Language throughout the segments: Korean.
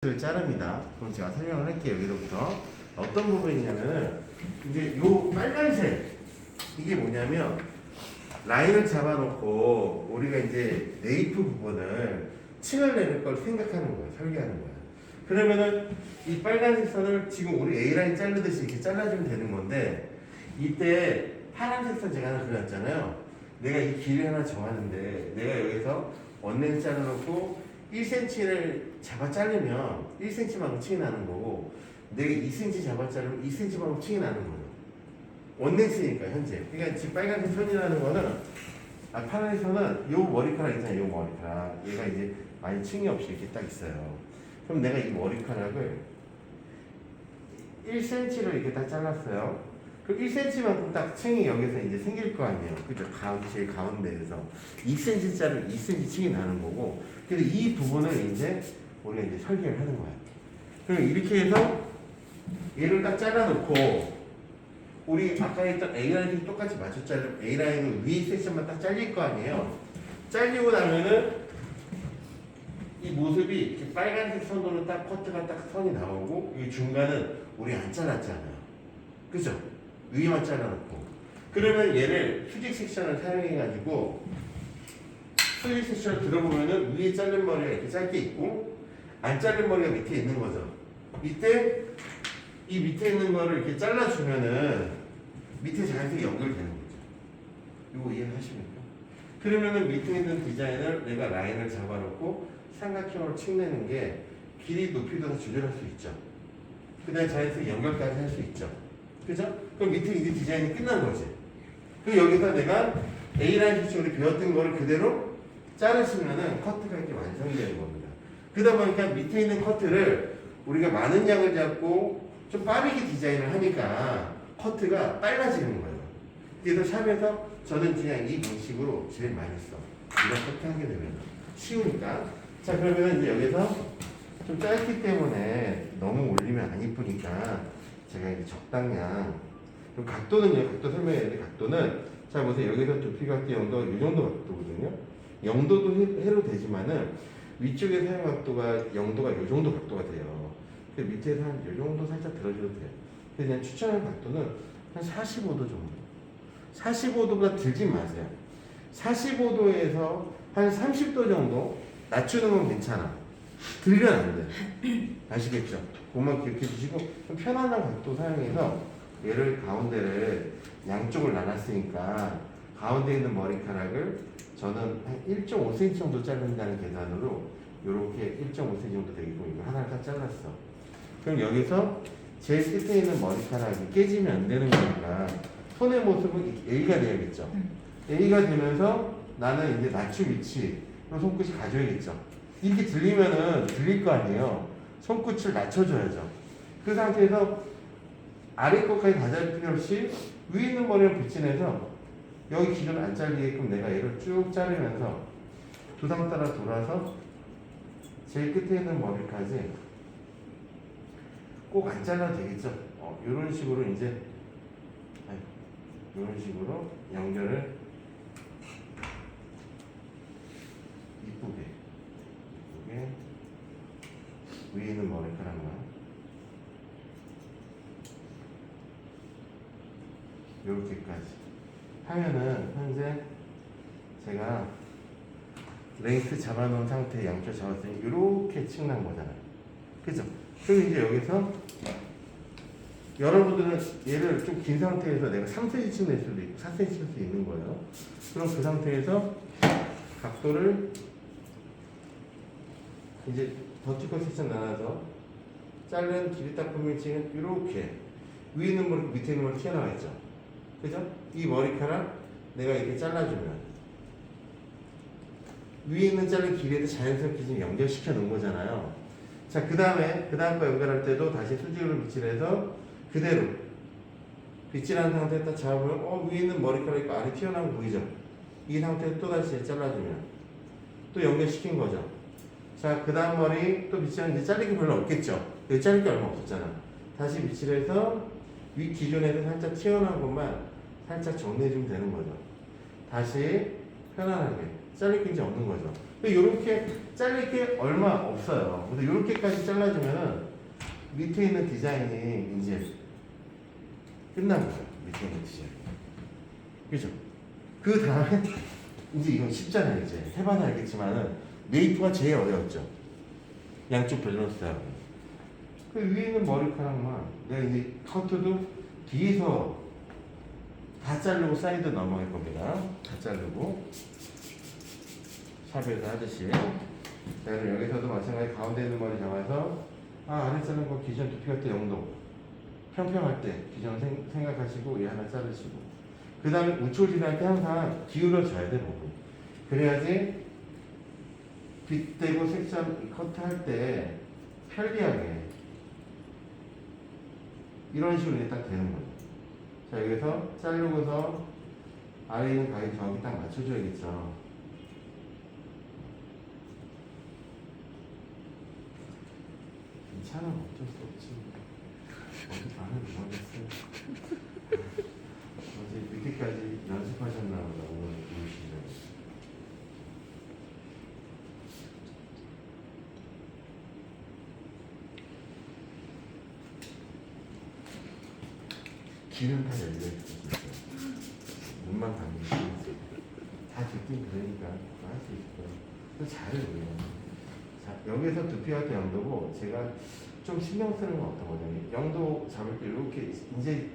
를 자릅니다. 그럼 제가 설명을 할게요. 여기서부터 어떤 부분이냐면 이제 요 빨간색 이게 뭐냐면 라인을 잡아놓고 우리가 이제 네이프 부분을 층을 내릴 걸 생각하는 거예요. 설계하는 거예요. 그러면은 이 빨간색 선을 지금 우리 A 라인 자르듯이 이렇게 잘라주면 되는 건데 이때 파란색 선 제가 하나 그렸잖아요. 내가 이 길이 하나 정하는데 내가 여기서 원래는 잘라놓고 1cm를 잡아 자르면 1cm만큼 층이 나는 거고 내가 2cm 잡아 자르면 2cm만큼 층이 나는 거예요. 원렌스니까 현재. 그러니까 지금 빨간색 선이라는 거는 파란색 선은 요 머리카락 있잖아요. 요 머리카락. 얘가 이제 많이 층이 없이 이렇게 딱 있어요. 그럼 내가 이 머리카락을 1cm로 이렇게 딱 잘랐어요. 그럼 1cm만큼 딱 층이 여기서 이제 생길 거 아니에요. 그죠? 제일 가운데에서 2cm짜리 2cm 층이 나는 거고. 그래서 이 부분을 이제 우리가 이제 설계를 하는 거야. 그럼 이렇게 해서 얘를 딱 잘라놓고 우리 아까 했던 A 라인이 똑같이 맞춰 자르면 A 라인은 위에 섹션만 딱 잘릴 거 아니에요. 잘리고 나면은 이 모습이 이렇게 빨간색 선으로 딱 커트가 딱 선이 나오고 이 중간은 우리 안 잘랐잖아요. 그죠? 위에만 잘라놓고 그러면 얘를 수직 섹션을 사용해가지고 수직 섹션을 들어보면은 위에 자른 머리가 이렇게 짧게 있고 안 자른 머리가 밑에 있는 거죠. 이때 이 밑에 있는 거를 이렇게 잘라주면은 밑에 자연스럽게 연결되는 거죠. 이거 이해하십니까? 그러면은 밑에 있는 디자인을 내가 라인을 잡아놓고 삼각형으로 층내는 게 길이 높이도 다 조절할 수 있죠. 그 다음에 자연스럽게 연결까지 할 수 있죠. 그죠? 그럼 밑에 이제 디자인이 끝난 거지. 그 여기서 내가 A라인 기준으로 배웠던 거를 그대로 자르시면은 커트가 이렇게 완성이 되는 겁니다. 그러다 보니까 밑에 있는 커트를 우리가 많은 양을 잡고 좀 빠르게 디자인을 하니까 커트가 빨라지는 거예요. 그래서 샵에서 저는 그냥 이 방식으로 제일 많이 써. 이런 커트 하게 되면 쉬우니까. 자, 그러면 이제 여기서 좀 짧기 때문에 너무 올리면 안 이쁘니까 제가 이제 적당량. 그럼 각도는요, 각도 설명해야 되는데 각도는 자 보세요. 여기서 두피 각도 영도가 이 정도 각도거든요. 영도도 해로 되지만은 위쪽에 사용 각도가 영도가 이 정도 각도가 돼요. 그 밑에서 한 이 정도 살짝 들어줘도 돼요. 그래서 그냥 추천하는 각도는 한 45도 정도. 45도보다 들진 마세요. 45도에서 한 30도 정도 낮추는 건 괜찮아. 들면 안 돼. 아시겠죠? 그것만 기억해 주시고 좀 편안한 각도 사용해서 얘를 가운데를 양쪽을 나눴으니까 가운데 있는 머리카락을 저는 한 1.5cm 정도 자른다는 계산으로 이렇게 1.5cm 정도 되게끔 이거 하나를 딱 잘랐어. 그럼 여기서 제일 끝에 있는 머리카락이 깨지면 안 되는 거니까 손의 모습은 A가 돼야겠죠. A가 되면서 나는 이제 낮춤 위치 손끝이 가져야겠죠. 이렇게 들리면은 들릴 거 아니에요. 손끝을 낮춰줘야죠. 그 상태에서 아래 것까지 다 자를 필요 없이 위에 있는 머리를 붙이내서 여기 기준을 안 잘리게끔 내가 얘를 쭉 자르면서 두상 따라 돌아서 제일 끝에 있는 머리까지 꼭 안 잘라도 되겠죠. 이런 식으로 이제 이런 식으로 연결을 이쁘게 위에 있는 머리카락만 요렇게까지 하면은 현재 제가 레이스 잡아놓은 상태 양쪽 잡았으니 이렇게 층난 거잖아요. 그죠? 그리고 이제 여기서 여러분들은 얘를 좀 긴 상태에서 내가 3cm 층 낼 수도 있고 4cm 낼 수도 있는 거예요. 그럼 그 상태에서 각도를 이제 버티컬 섹션 나눠서 자른 길이 딱 보면 지금 이렇게 위에 있는 머리 밑에 있는 머리 튀어나와 있죠. 그죠? 이 머리카락 내가 이렇게 잘라주면 위에 있는 자른 길이에도 자연스럽게 지금 연결시켜 놓은 거잖아요. 자, 그 다음 거 연결할 때도 다시 수직으로 빗질해서 그대로 빗질한 상태에 딱 잡으면 위에 있는 머리카락이 아래 튀어나온 거 보이죠? 이 상태에서 또 다시 잘라주면 또 연결시킨 거죠. 자, 그 다음 머리 또 빗질하면 이제 잘릴 게 별로 없겠죠? 여기 잘릴 게 얼마 없었잖아. 다시 빗질해서 위 기준에서 살짝 튀어나온 것만 살짝 정리해주면 되는 거죠. 다시 편안하게 잘릴 게 이제 없는 거죠. 이렇게 잘릴 게 얼마 없어요. 근데 이렇게까지 잘라주면은 밑에 있는 디자인이 이제 끝난 거예요. 밑에 있는 디자인. 그죠? 그 다음에 이제 이건 쉽잖아요. 이제 해봐도 알겠지만은 메이프가 제일 어려웠죠. 양쪽 밸런스하고. 그 위에 있는 머리카락만 내가 이제 커트도 뒤에서 다 자르고 사이드 넘어갈 겁니다. 다 자르고 샵에서 하듯이. 자, 그럼 여기서도 마찬가지 가운데 있는 머리 잡아서 안에 자른 거 기존 두피할 때 영도 평평할 때 기존 생각하시고 얘 하나 자르시고 그 다음에 우초질할 때 항상 기울어져야 돼 부분. 그래야지 빗대고 색션 커트할 때 편리하게 이런 식으로 딱 되는 거예요. 자, 여기서 자르고서 아래 있는 가위 정확히 딱 맞춰줘야겠죠. 괜찮아, 어쩔 수 없지. 어디 반을 모르겠어요. 어제 늦게까지 연습하셨나 보다, 오늘 보시죠. 귀는 다 열려있어요. 눈만 감기시면 다 듣긴 그러니까 할 수 있어요. 근데 잘해요, 우리가. 자, 여기서 두피와트 영도고 제가 좀 신경 쓰는 건 어떤 거냐면 영도 잡을 때 이렇게 이제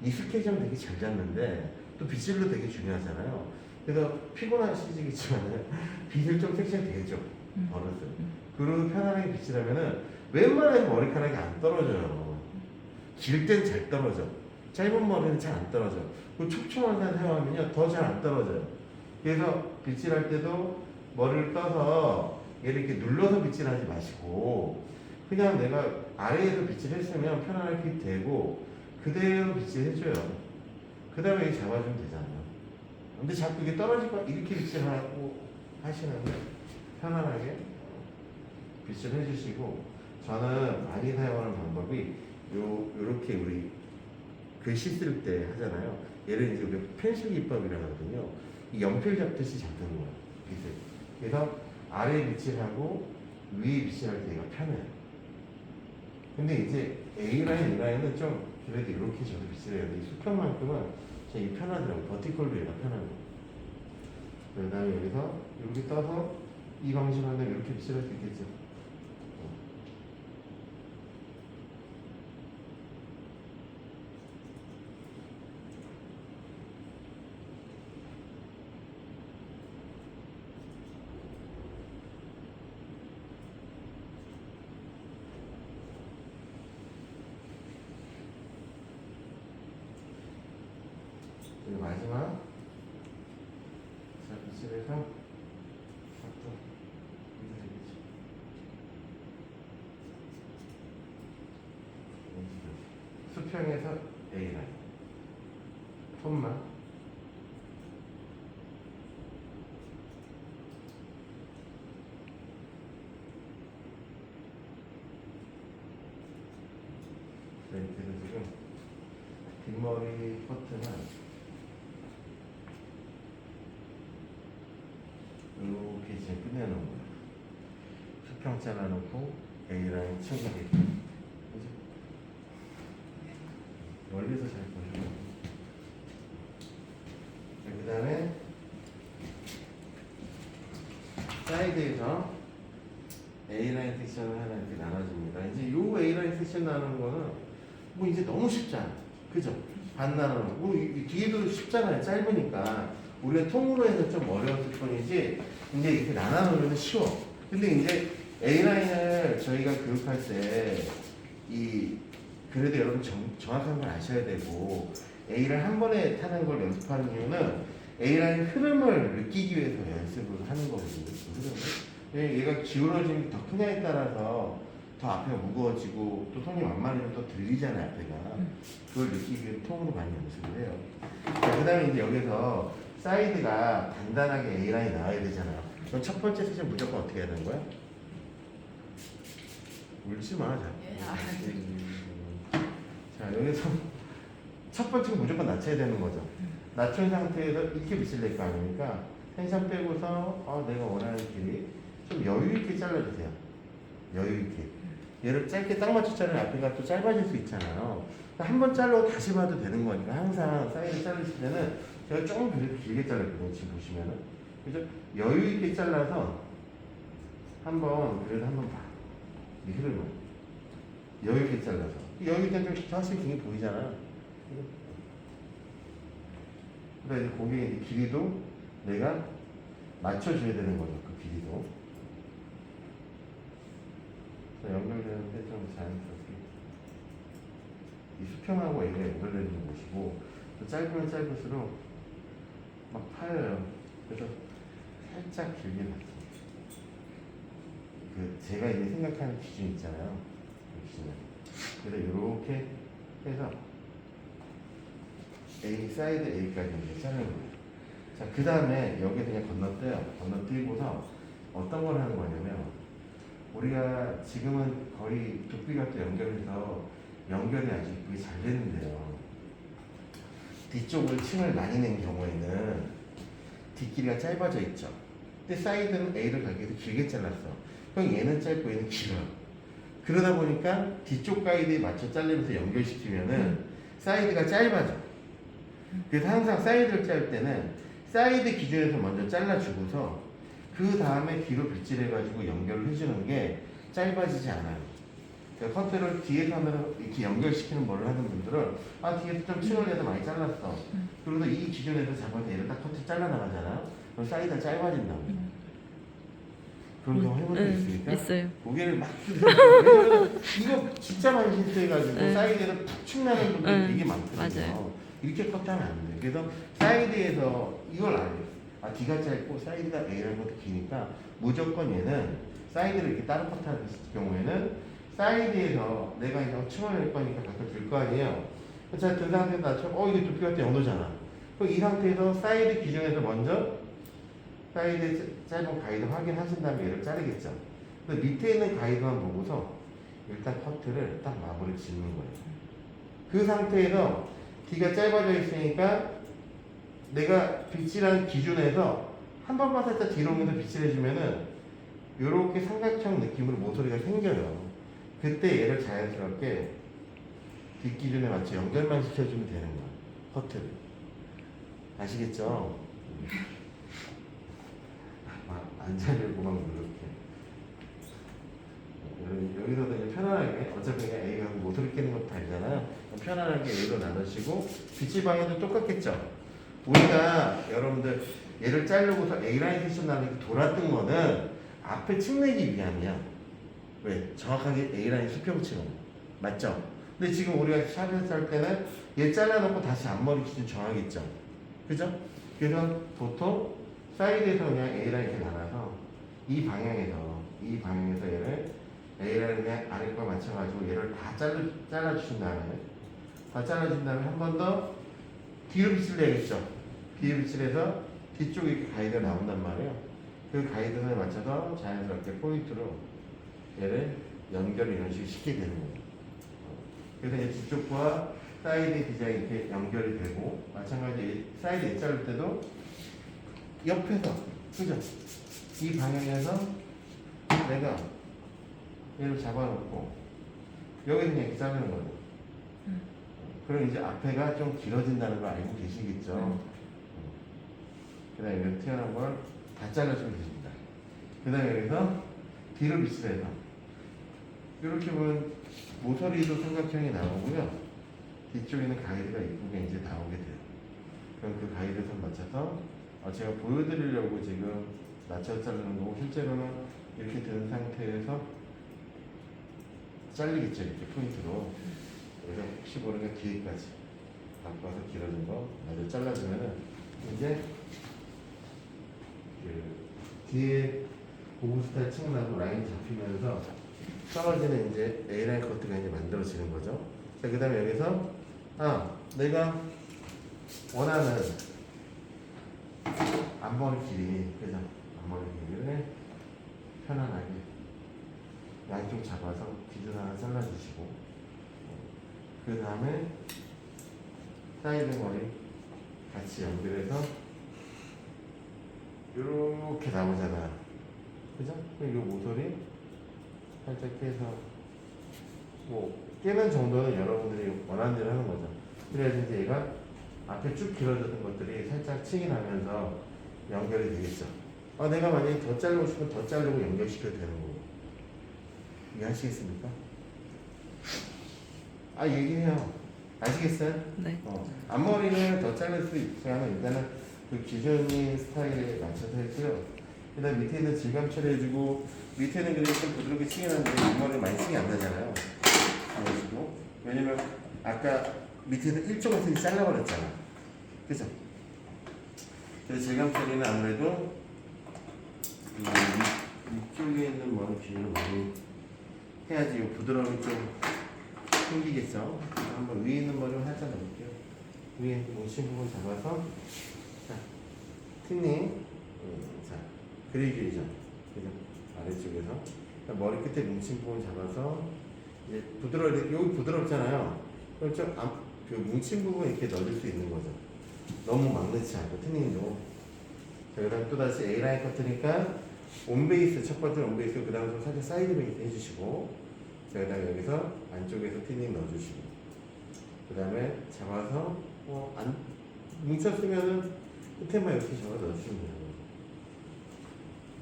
익숙해지면 되게 잘 잡는데 또 빗질도 되게 중요하잖아요. 그래서 피곤하시겠지만 빗을 좀 섹션 되죠. 버릇을. 그리고 편안하게 빗질하면은 웬만해서 머리카락이 안 떨어져요. 길 땐 잘 떨어져. 짧은 머리는 잘 안 떨어져. 그 촉촉한 살 사용하면요 더 잘 안 떨어져요. 그래서 빗질할 때도 머리를 떠서 얘를 이렇게 눌러서 빗질하지 마시고 그냥 내가 아래에서 빗질했으면 편안하게 빗대고 그대로 빗질해줘요. 그 다음에 여기 잡아주면 되잖아요. 근데 자꾸 이게 떨어질 거 이렇게 빗질하고 하시는데 편안하게 빗질해주시고 저는 많이 사용하는 방법이 요렇게 우리 글씨 쓸 때 하잖아요. 얘를 이제 우리가 펜슬 기법이라고 하거든요. 이 연필 잡듯이 잡는 거예요. 빗을. 그래서 아래 빗질하고 위에 빗질할 때 얘가 편해요. 근데 이제 A라인, E라인은 좀 그래도 이렇게 저도 빗질해야 돼. 수평만큼은 이 편하더라고요. 버티컬도 얘가 편한 거예요. 그 다음에 여기서 이렇게 떠서 이 방식으로 한다면 이렇게 빗질할 수 있겠죠. 그리고 마지막 자, 빗질해서 각도 되겠죠. 수평에서 A라인 톤만 그래서 지금 뒷머리 커트는 이렇게 이제 끝내놓은 거예요. 수평 잘라놓고 A라인 충분히 그죠? 멀리서 잘 보여요. 그 다음에 사이드에서 A라인 섹션을 하나 이렇게 나눠줍니다. 이제 요 A라인 섹션 나누는 거는 뭐 이제 너무 쉽잖아. 그죠? 반 나누는 거. 뭐 뒤에도 쉽잖아요. 짧으니까. 우리가 통으로 해서 좀 어려웠을 뿐이지 이제 이렇게 나눠놓으면 쉬워. 근데 이제 A라인을 저희가 교육할 때 그래도 여러분 정확한 걸 아셔야 되고 A를 한 번에 타는 걸 연습하는 이유는 A라인 흐름을 느끼기 위해서 연습을 하는 거거든요. 흐름을. 얘가 기울어짐이 더 크냐에 따라서 더 앞에가 무거워지고 또 손이 완만하면 또 들리잖아요. 앞에가. 그걸 느끼기 위해 통으로 많이 연습을 해요. 그 다음에 이제 여기서 사이드가 단단하게 A라인이 나와야 되잖아요. 그럼 첫 번째 섹션 무조건 어떻게 해야 되는 거야? 울지 마. 자, 여기서 첫 번째는 무조건 낮춰야 되는 거죠. 낮춘 상태에서 이렇게 빗질될 거 아닙니까? 텐션 빼고서 내가 원하는 길이 좀 여유 있게 잘라주세요. 여유 있게. 얘를 짧게 딱 맞춰 자르면 앞에가 또 짧아질 수 있잖아요. 한 번 잘라고 다시 봐도 되는 거니까 항상 사이드 자르실 때는 제가 조금 그래도 길게 잘랐거든요. 지금 보시면은. 그죠? 여유 있게 잘라서 그래도 한번 봐. 이 흐름을. 여유 있게 잘라서. 여유 있게 좀 확실히 등이 보이잖아. 그래서 이제 고객의 길이도 내가 맞춰줘야 되는 거죠. 그 길이도. 연결되는데 좀 자연스럽게. 이 수평하고 A가 연결되는 곳이고, 또 짧으면 짧을수록 막 파여요. 그래서 살짝 길게 봤어요. 제가 이제 생각하는 기준 있잖아요. 그 기준은. 그래서 이렇게 해서 A 사이드 A까지 이제 자르는 거예요. 자, 그 다음에 여기 그냥 건너뛰어요. 건너뛰고서 어떤 걸 하는 거냐면, 우리가 지금은 거의 두피가 또 연결이 아주 이쁘게 잘 되는데요. 뒤쪽을 층을 많이 낸 경우에는 뒷길이가 짧아져 있죠. 근데 사이드는 A를 가기 위해서 길게 잘랐어. 그럼 얘는 짧고 얘는 길어요. 그러다 보니까 뒤쪽 가이드에 맞춰 자르면서 연결시키면은 사이드가 짧아져. 그래서 항상 사이드를 짤 때는 사이드 기준에서 먼저 잘라주고서 그 다음에 뒤로 빗질해가지고 연결을 해주는 게 짧아지지 않아요. 그러니까 커트를 뒤에서 하면 이렇게 연결시키는 뭘 하는 분들은 뒤에서 좀 층을 내서 많이 잘랐어. 그러다 이 기준에서 잡아서 얘를 딱 커트 잘라나가잖아요. 그럼 사이드가 짧아진다고. 그런 경우 해본 적 있습니까? 있어요. 고개를 막 왜냐면 이거 진짜 많이 실수해가지고 사이드에서 푹 나는 분들이 되게 많거든요. 맞아요. 이렇게 커트하면 안 돼. 그래서 사이드에서 이걸 알아요. 뒤가 짧고 사이드가 A라는 것도 기니까 무조건 얘는 사이드를 이렇게 따로 커트하는 경우에는 사이드에서 내가 이제 층을 낼 거니까 갖다 줄 거 아니에요. 자, 든 상태에서 낮춰. 이게 두피가 영도잖아. 그럼 이 상태에서 사이드 기준에서 먼저 사이드의 짧은 가이드 확인하신 다음에 얘를 자르겠죠. 근데 밑에 있는 가이드만 보고서 일단 커트를 딱 마무리 짓는 거예요. 그 상태에서 뒤가 짧아져 있으니까 내가 빗질한 기준에서 한 번만 살짝 뒤로 오면서 빗질해주면은 이렇게 삼각형 느낌으로 모서리가 생겨요. 그때 얘를 자연스럽게 뒷기준에 맞춰 연결만 시켜주면 되는 거야. 커트를. 아시겠죠? 안 자르고 막 이렇게. 여기서도 그냥 편안하게, 어차피 그냥 A가 모서리 깨는 것도 알잖아요. 편안하게 A로 나누시고, 빗질 방향도 똑같겠죠? 우리가 여러분들 얘를 자르고서 A라인 세션 나는 돌았던 거는 앞에 층 내기 위함이야. 왜? 정확하게 A라인 수평층은. 맞죠? 근데 지금 우리가 샵에서 할 때는 얘 잘라놓고 다시 앞머리 기준 정하겠죠? 그죠? 그래서 보통 사이드에서 그냥 A라인 이렇게 나눠서 이 방향에서 얘를 A라인 그냥 아래 거 맞춰가지고 얘를 다 잘라주신 다음에 한 번 더 뒤로 빗질 내야겠죠? 뒤로 빗질해서 뒤쪽에 이렇게 가이드가 나온단 말이에요. 그 가이드에 맞춰서 자연스럽게 포인트로 얘를 연결을 이런 식으로 시키게 되는 거예요. 그래서 이제 뒤쪽과 사이드 디자인 이렇게 연결이 되고, 마찬가지 사이드 자를 때도 옆에서, 그죠? 이 방향에서 내가 얘를 잡아놓고 여기는 이렇게 자르는 거예요. 그럼 이제 앞에가 좀 길어진다는 걸 알고 계시겠죠? 그 다음에 여기 튀어나온 걸 다 잘라주면 됩니다. 그 다음에 여기서 뒤로 빗질해서 이렇게 보면 모서리도 삼각형이 나오고요. 뒤쪽에는 가이드가 이쁘게 이제 나오게 돼요. 그럼 그 가이드선 맞춰서 제가 보여드리려고 지금 맞춰서 자르는 거고, 실제로는 이렇게 든 상태에서 잘리겠죠, 이렇게 포인트로. 그래서 혹시 모르니까 뒤에까지 바꿔서 길어진 거 마저 잘라주면은 이제 그 뒤에 고무스타일 층 나고 라인 잡히면서 떨어지는 이제 A라인 커트가 이제 만들어지는 거죠. 자, 그 다음에 여기서 내가 원하는 앞머리 길이, 그죠? 앞머리 길이를 편안하게 양쪽 잡아서 기준 하나 잘라주시고, 그 다음에 사이드 머리 같이 연결해서 이렇게 나오잖아. 그죠? 그럼 이 모서리 살짝 깨서 뭐 깨는 정도는 여러분들이 원하는 대로 하는 거죠. 그래야지 이제 얘가 앞에 쭉 길어졌던 것들이 살짝 층이 나면서 연결이 되겠죠. 내가 만약에 더 자르고 싶으면 더 자르고 연결시켜도 되는 거고. 이해하시겠습니까? 얘기해요. 아시겠어요? 네. 앞머리는 더 자를 수 있지만 일단은 그 기준인 스타일에 맞춰서 했고요. 그 다음 밑에는 질감 처리해주고, 밑에는 그래도 좀 부드럽게 층이 나는데 앞머리는 많이 층이 안 나잖아요. 그러시고, 왜냐면 아까 밑에는 일조 같은 게 잘라버렸잖아. 그죠? 그래서 질감 처리는 아무래도 위쪽에 있는 머리 비율을 많이 해야지 부드러움이 좀 생기겠죠. 한번 위에 있는 머리를 살짝 넣을게요. 위에 뭉친 부분 잡아서, 자, 틴닝, 자, 그리기죠. 그죠? 아래쪽에서 머리 끝에 뭉친 부분 잡아서 이제 여기 부드럽잖아요. 그럼 좀 그 뭉친 부분 이렇게 넣어줄 수 있는 거죠. 너무 막 넣지 않고 틴닝도. 자, 그다음 또 다시 A 라인 커트니까 온베이스 첫 번째 온베이스 그 다음에 살짝 사이드 베이스 해주시고, 자, 그다음에 여기서 안쪽에서 틴닝 넣어주시고, 그 다음에 잡아서 안 뭉쳤으면은 끝에만 이렇게 잡아 넣어주시면 돼요.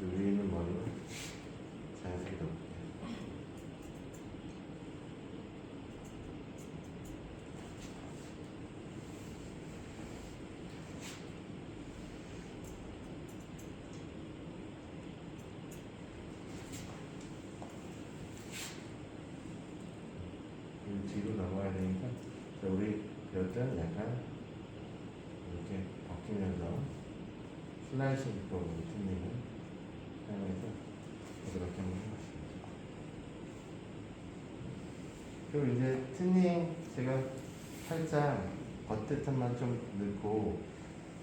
위에 있는 머리는 자연스럽게 넣을게요. 뒤로 넘어야 되니까, 자, 우리 배웠던 약간 이렇게 바뀌면서 슬라이싱 기법으로 틴닝을 사용해서 부드럽게 한번 해봤습니다. 그리고 이제 틴닝 제가 살짝 겉에만 좀 넣고,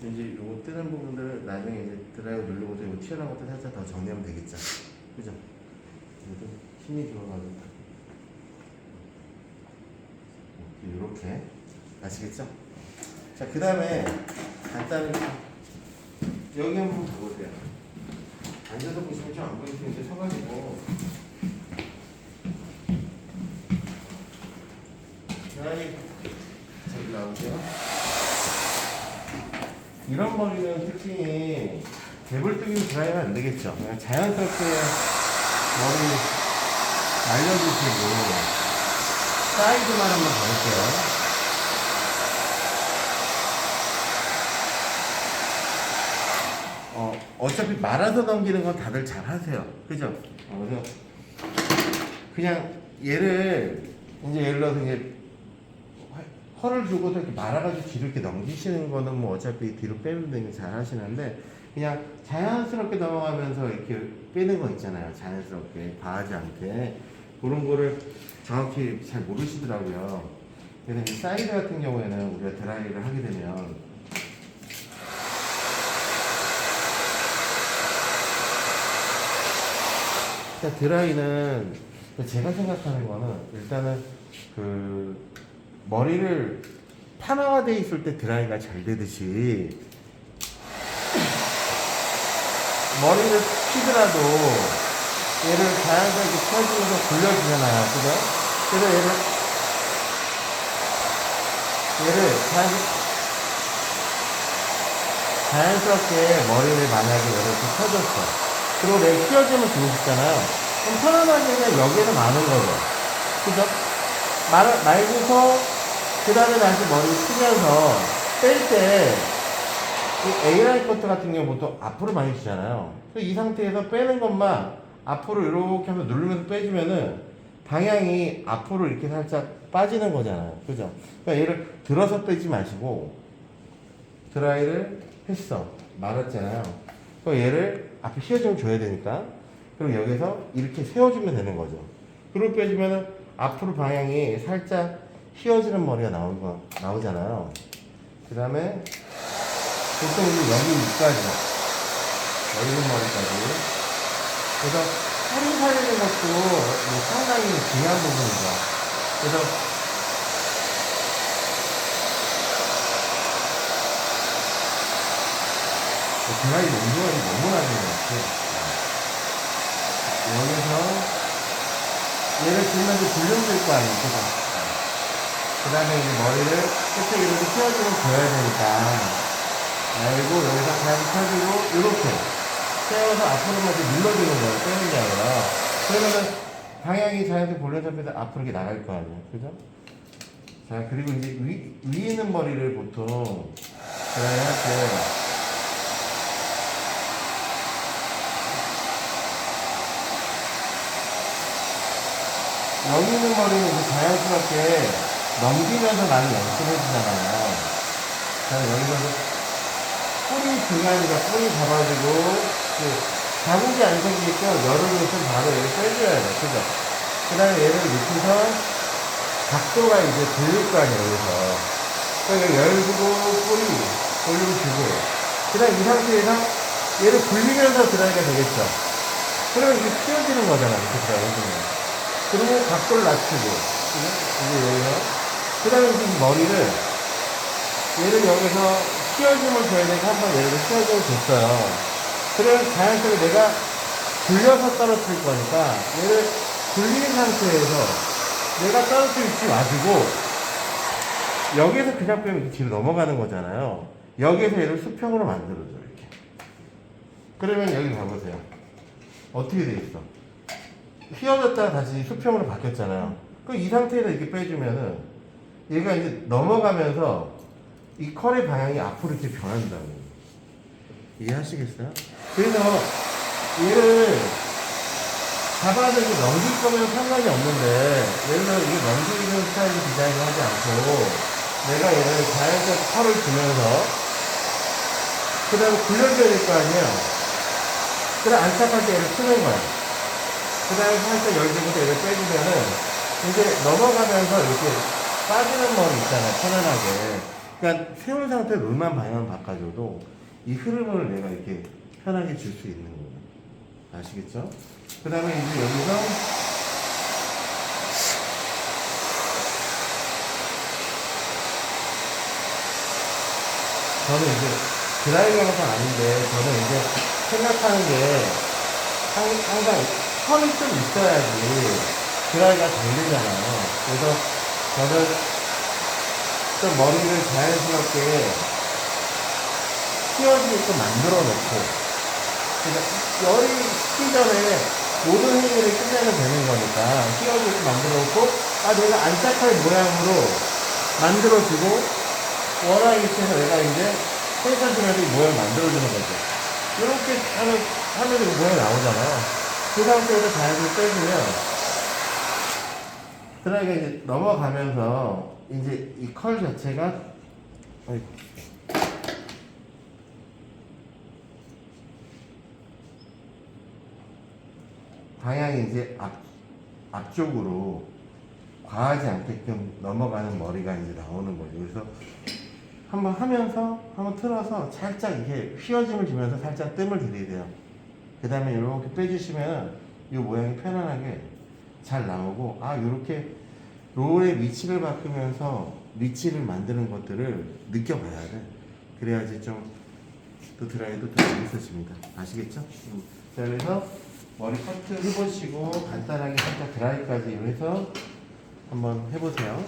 이제 요거 뜨는 부분들을 나중에 이제 드라이브 누르고서 이거 튀어나온 것도 살짝 더 정리하면 되겠죠. 그죠? 그래도 힘이 들어가겠다. 이렇게 아시겠죠? 자, 그 다음에 간단히 여기 한번 보세요. 앉아서 보시면 좀 안 보일 텐데 서가지고 아니 저기 나오세요. 이런 머리는 특징이 개불뜨기 드라이가 안 되겠죠. 그냥 자연스럽게 머리 날려주시고 사이드만 한번 가볼게요. 어차피 말아서 넘기는 건 다들 잘 하세요. 그죠? 그래서 그냥 얘를 이제 예를 들어서 이제 허를 주고서 이렇게 말아가지고 뒤로 이렇게 넘기시는 거는 뭐 어차피 뒤로 빼면 되는 잘 하시는데, 그냥 자연스럽게 넘어가면서 이렇게 빼는 거 있잖아요. 자연스럽게 과하지 않게 그런 거를 정확히 잘 모르시더라고요. 그래서 이 사이드 같은 경우에는 우리가 드라이를 하게 되면 드라이는 제가 생각하는 거는 일단은 그 머리를 파마가 돼 있을 때 드라이가 잘 되듯이 머리를 피더라도 얘를 자연스럽게 펴주면서 굴려주잖아요. 그죠? 그래서 얘를 자연스럽게 머리를 만약에 이렇게 펴줬어. 그리고 내가 휘어지면 좋으시잖아요. 그럼 편안하게 그냥 여기에서 마는 거죠. 그죠? 말고서 그 다음에 다시 머리를 피면서 뺄 때 이 A라인 커트 같은 경우 보통 앞으로 많이 치잖아요. 이 상태에서 빼는 것만 앞으로 이렇게 하면서 누르면서 빼주면은 방향이 앞으로 이렇게 살짝 빠지는 거잖아요. 그죠? 그러니까 얘를 들어서 빼지 마시고 드라이를 했어. 말았잖아요. 그럼 얘를 앞에 휘어주면 줘야 되니까. 그럼 여기서 이렇게 세워주면 되는 거죠. 그리고 빼주면은 앞으로 방향이 살짝 휘어지는 머리가 나오잖아요. 그 다음에 보통 여기 위까지, 여기 머리까지. 그래서 허리 살리는 것도 뭐 상당히 중요한 부분이죠. 그래서 드라이 농도가 너무 낮은 것 같아요. 여기서 얘를 들면서 불륜될 거 아니에요, 그죠? 그 다음에 이제 머리를 끝에 이렇게 휘어주면 줘야 되니까 알고 여기서 잘 펴주고 이렇게 세워서 앞으로만 이렇게 눌러주는 거예요, 빼는 게 아니라. 그러면은 방향이 자연스럽게 볼륨 잡혀서 앞으로 이렇게 나갈 거 아니에요, 그죠? 자, 그리고 이제 위에 있는 머리를 보통 드라이 할때 여기 있는 머리는 이제 자연스럽게 넘기면서 많이 연습해주잖아요. 자, 여기서 뿌리 중간이니까 뿌리 잡아주고, 자국이 안 생기게끔 열을 놓으면 바로 얘를 빼줘야 돼. 그죠? 그 다음에 얘를 밑에서 각도가 이제 돌릴 거 아니에요, 여기서. 그러니까 열 주고, 뿌리, 볼륨 주고. 그 다음 이 상태에서 얘를 굴리면서 드라이가 되겠죠. 그러면 이게 튀어지는 거잖아, 이렇게 드라이가. 그리고 각도를 낮추고, 이제 여기서. 그 다음에 이 머리를, 얘를 여기서 휘어짐을 줘야 되니까 한번 얘를 휘어짐을 줬어요. 그러면 자연스럽게 내가 굴려서 떨어뜨릴 거니까, 얘를 굴린 상태에서 내가 떨어뜨릴 위치 놔주고, 여기에서 그냥 빼면 이렇게 뒤로 넘어가는 거잖아요. 여기에서 얘를 수평으로 만들어줘, 이렇게. 그러면 여기 가보세요. 어떻게 돼 있어? 휘어졌다가 다시 수평으로 바뀌었잖아요. 그럼 이 상태에서 이렇게 빼주면은 얘가 이제 넘어가면서 이 컬의 방향이 앞으로 이렇게 변한다고. 이해하시겠어요? 그래서 얘를 잡아서 이렇게 넘길 거면 상관이 없는데, 예를 들어 이게 넘기는 스타일 디자인을 하지 않고 내가 얘를 자연스럽게 컬을 주면서 그 다음에 굴려줘야 될 거 아니에요. 그래 안착할 때 얘를 트는 거야. 그 다음에 살짝 열주고서 얘를 빼주면은 이제 넘어가면서 이렇게 빠지는 머리 있잖아요, 편안하게. 그러니까 세운 상태 롤만 방향을 바꿔줘도 이 흐름을 내가 이렇게 편하게 줄 수 있는 거예요. 아시겠죠? 그 다음에 이제 여기서 저는 이제 드라이어가 아닌데 저는 이제 생각하는 게 항상 컬이 좀 있어야지 드라이가 잘 되잖아요. 그래서 저는 좀 머리를 자연스럽게 휘어지게끔 만들어 놓고, 그러니까 열이 식기 전에 모든 행위를 끝내면 되는 거니까 휘어지게끔 만들어 놓고, 내가 안착할 모양으로 만들어주고, 원하는 위치에서 내가 이제 텐션 주면서 이 모양을 만들어주는 거죠. 이렇게 하면 이 모양이 나오잖아요. 그 상태에서 자연스럽게 빼주면 드라이가 이제 넘어가면서 이제 이 컬 자체가 방향이 이제 앞쪽으로 과하지 않게끔 넘어가는 머리가 이제 나오는 거죠. 그래서 한번 하면서 한번 틀어서 살짝 이렇게 휘어짐을 주면서 살짝 뜸을 들이야 돼요. 그 다음에 이렇게 빼주시면 이 모양이 편안하게 잘 나오고, 이렇게 롤의 위치를 바꾸면서 위치를 만드는 것들을 느껴봐야 돼. 그래야지 좀 또 드라이도 더 재밌어집니다. 아시겠죠? 자, 그래서 머리 커트 해보시고 간단하게 살짝 드라이까지 해서 한번 해보세요.